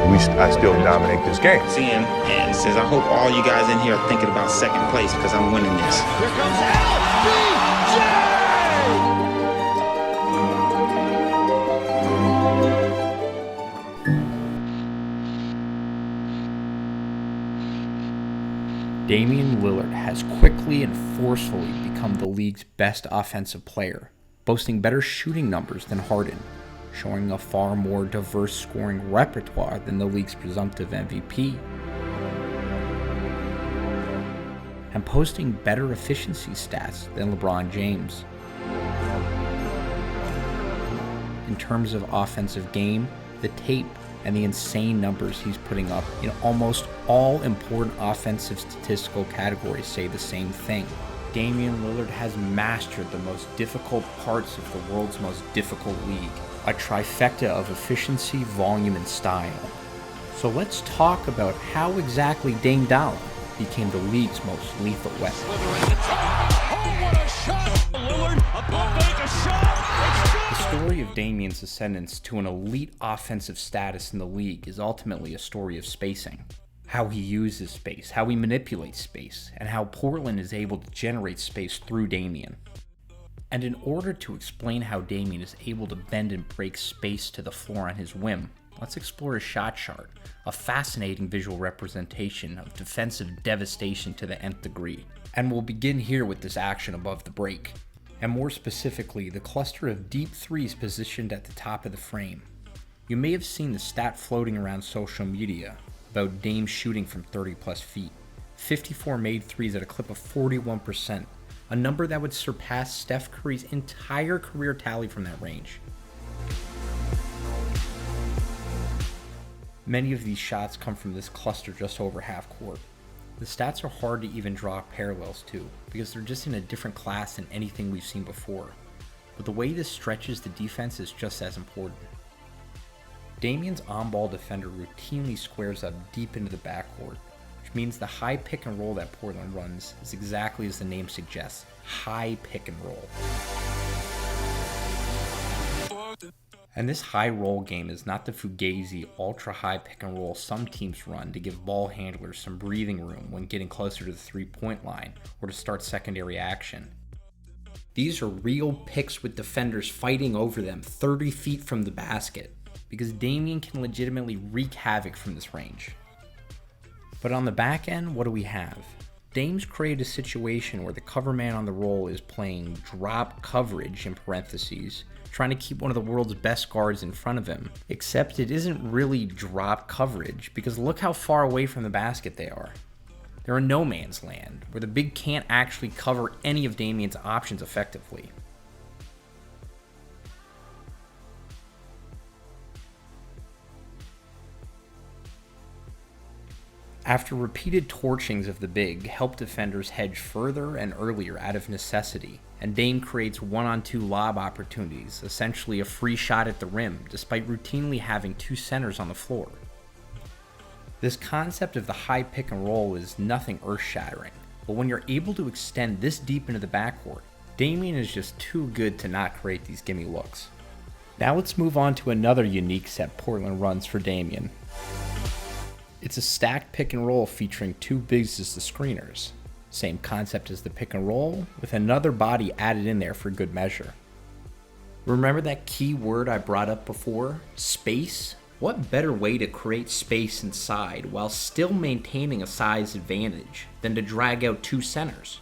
I still dominate this game. Seeing and says, I hope all you guys in here are thinking about second place because I'm winning this. Here comes LBJ! Damian Lillard has quickly and forcefully become the league's best offensive player, boasting better shooting numbers than Harden, showing a far more diverse scoring repertoire than the league's presumptive MVP, and posting better efficiency stats than LeBron James. In terms of offensive game, the tape and the insane numbers he's putting up in almost all important offensive statistical categories say the same thing. Damian Lillard has mastered the most difficult parts of the world's most difficult league, a trifecta of efficiency, volume, and style. So let's talk about how exactly Dame Dollar became the league's most lethal weapon. Oh, what a shot! Lillard about to make a shot! The story of Damian's ascendance to an elite offensive status in the league is ultimately a story of spacing. How he uses space, how he manipulates space, and how Portland is able to generate space through Damian. And in order to explain how Damian is able to bend and break space to the floor on his whim, let's explore his shot chart, a fascinating visual representation of defensive devastation to the nth degree. And we'll begin here with this action above the break, and more specifically, the cluster of deep threes positioned at the top of the frame. You may have seen the stat floating around social media about Dame shooting from 30 plus feet. 54 made threes at a clip of 41%, a number that would surpass Steph Curry's entire career tally from that range. Many of these shots come from this cluster just over half court. The stats are hard to even draw parallels to, because they're just in a different class than anything we've seen before. But the way this stretches the defense is just as important. Damian's on-ball defender routinely squares up deep into the backcourt, which means the high pick and roll that Portland runs is exactly as the name suggests, high pick and roll. And this high roll game is not the fugazi, ultra-high pick and roll some teams run to give ball handlers some breathing room when getting closer to the three-point line or to start secondary action. These are real picks with defenders fighting over them 30 feet from the basket, because Damian can legitimately wreak havoc from this range. But on the back end, what do we have? Dame's created a situation where the cover man on the roll is playing drop coverage in parentheses, trying to keep one of the world's best guards in front of him, except it isn't really drop coverage because look how far away from the basket they are. They're in no man's land, where the big can't actually cover any of Damian's options effectively. After repeated torchings of the big, help defenders hedge further and earlier out of necessity, and Dame creates one-on-two lob opportunities, essentially a free shot at the rim, despite routinely having two centers on the floor. This concept of the high pick and roll is nothing earth-shattering, but when you're able to extend this deep into the backcourt, Damian is just too good to not create these gimme looks. Now let's move on to another unique set Portland runs for Damian. It's a stacked pick and roll featuring two bigs as the screeners. Same concept as the pick and roll, with another body added in there for good measure. Remember that key word I brought up before? Space? What better way to create space inside while still maintaining a size advantage than to drag out two centers?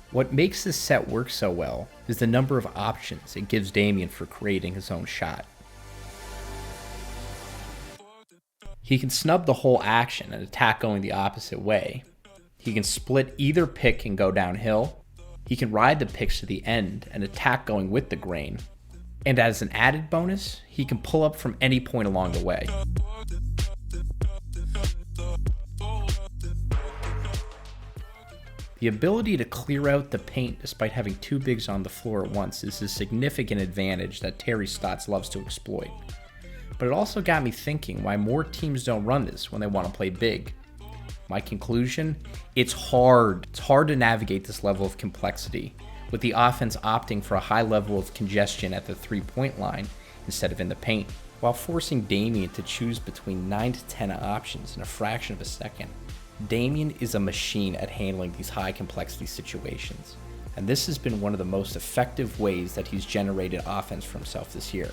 What makes this set work so well is the number of options it gives Damian for creating his own shot. He can snub the whole action and attack going the opposite way. He can split either pick and go downhill. He can ride the picks to the end and attack going with the grain. And as an added bonus, he can pull up from any point along the way. The ability to clear out the paint despite having two bigs on the floor at once is a significant advantage that Terry Stotts loves to exploit. But it also got me thinking why more teams don't run this when they want to play big. My conclusion? It's hard. It's hard to navigate this level of complexity, with the offense opting for a high level of congestion at the three-point line instead of in the paint, while forcing Damian to choose between 9 to 10 options in a fraction of a second. Damian is a machine at handling these high complexity situations, and this has been one of the most effective ways that he's generated offense for himself this year.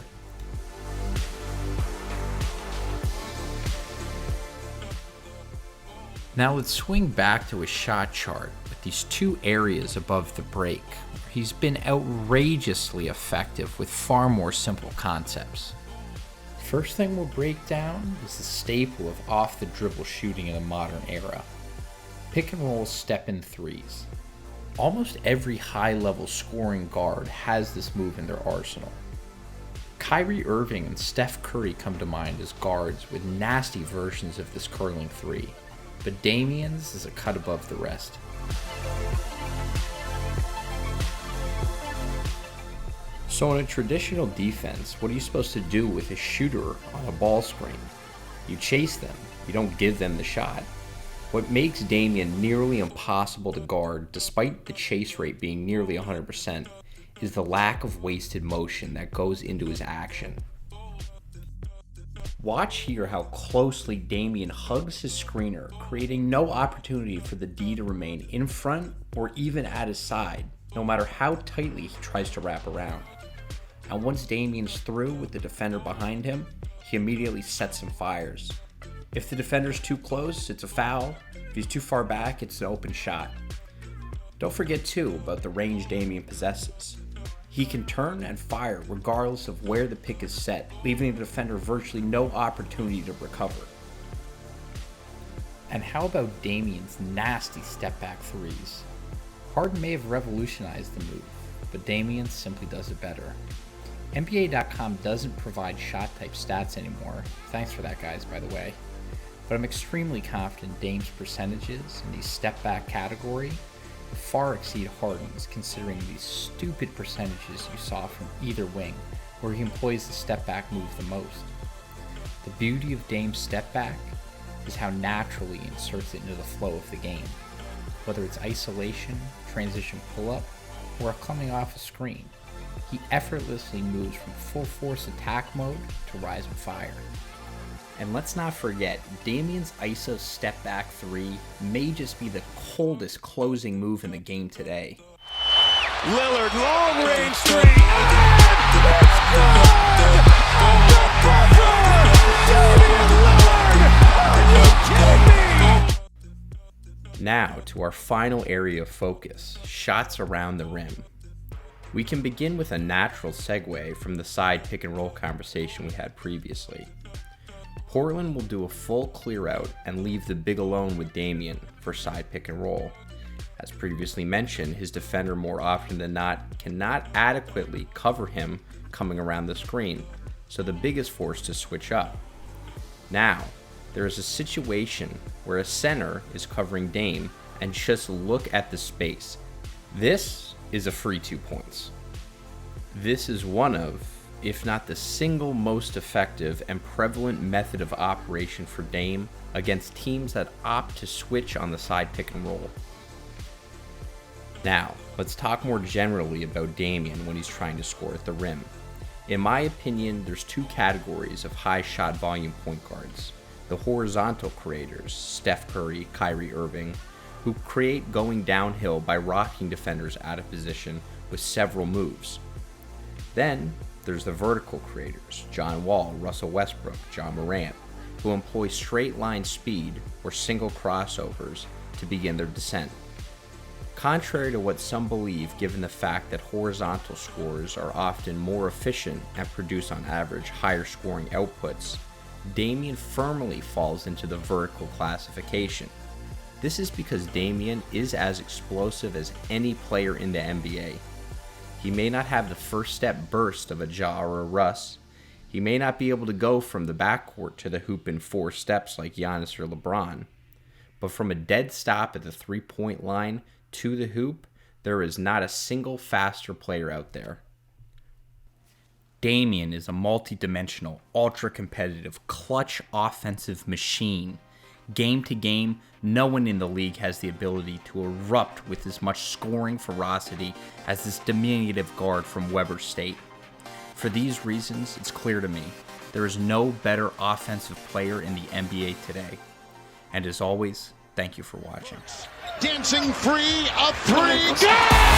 Now let's swing back to his shot chart with these two areas above the break. He's been outrageously effective with far more simple concepts. First thing we'll break down is the staple of off-the-dribble shooting in the modern era. Pick and roll step-in threes. Almost every high-level scoring guard has this move in their arsenal. Kyrie Irving and Steph Curry come to mind as guards with nasty versions of this curling three, but Damian's is a cut above the rest. So in a traditional defense, what are you supposed to do with a shooter on a ball screen? You chase them, you don't give them the shot. What makes Damian nearly impossible to guard, despite the chase rate being nearly 100%, is the lack of wasted motion that goes into his action. Watch here how closely Damian hugs his screener, creating no opportunity for the D to remain in front or even at his side, no matter how tightly he tries to wrap around. And once Damian's through with the defender behind him, he immediately sets and fires. If the defender's too close, it's a foul. If he's too far back, it's an open shot. Don't forget too about the range Damian possesses. He can turn and fire regardless of where the pick is set, leaving the defender virtually no opportunity to recover. And how about Damian's nasty step-back threes? Harden may have revolutionized the move, but Damian simply does it better. NBA.com doesn't provide shot-type stats anymore. Thanks for that, guys, by the way. But I'm extremely confident Dame's percentages in the step-back category far exceed Harden's, considering these stupid percentages you saw from either wing, where he employs the step-back move the most. The beauty of Dame's step-back is how naturally he inserts it into the flow of the game, whether it's isolation, transition pull-up, or coming off a screen. He effortlessly moves from full force attack mode to rise and fire. And let's not forget, Damian's ISO step back three may just be the coldest closing move in the game today. Lillard, long range three. It's good! Damian Lillard! Are you kidding me? Now to our final area of focus, shots around the rim. We can begin with a natural segue from the side pick and roll conversation we had previously. Portland will do a full clear out and leave the big alone with Damian for side pick and roll. As previously mentioned, his defender more often than not cannot adequately cover him coming around the screen, so the big is forced to switch up. Now, there is a situation where a center is covering Dame, and just look at the space. This is a free 2 points. This is one of, if not the single most effective and prevalent method of operation for Dame against teams that opt to switch on the side pick and roll. Now, let's talk more generally about Damian when he's trying to score at the rim. In my opinion, there's two categories of high shot volume point guards. The horizontal creators, Steph Curry, Kyrie Irving, who create going downhill by rocking defenders out of position with several moves. Then, there's the vertical creators, John Wall, Russell Westbrook, John Morant, who employ straight line speed or single crossovers to begin their descent. Contrary to what some believe, given the fact that horizontal scorers are often more efficient and produce on average higher scoring outputs, Damian firmly falls into the vertical classification. This is because Damian is as explosive as any player in the NBA. He may not have the first step burst of a Ja or a Russ. He may not be able to go from the backcourt to the hoop in 4 steps like Giannis or LeBron. But from a dead stop at the 3-point line to the hoop, there is not a single faster player out there. Damian is a multi-dimensional, ultra-competitive, clutch offensive machine. Game to game, no one in the league has the ability to erupt with as much scoring ferocity as this diminutive guard from Weber State. For these reasons, it's clear to me there is no better offensive player in the NBA today. And as always, thank you for watching. Dancing free, a three, good!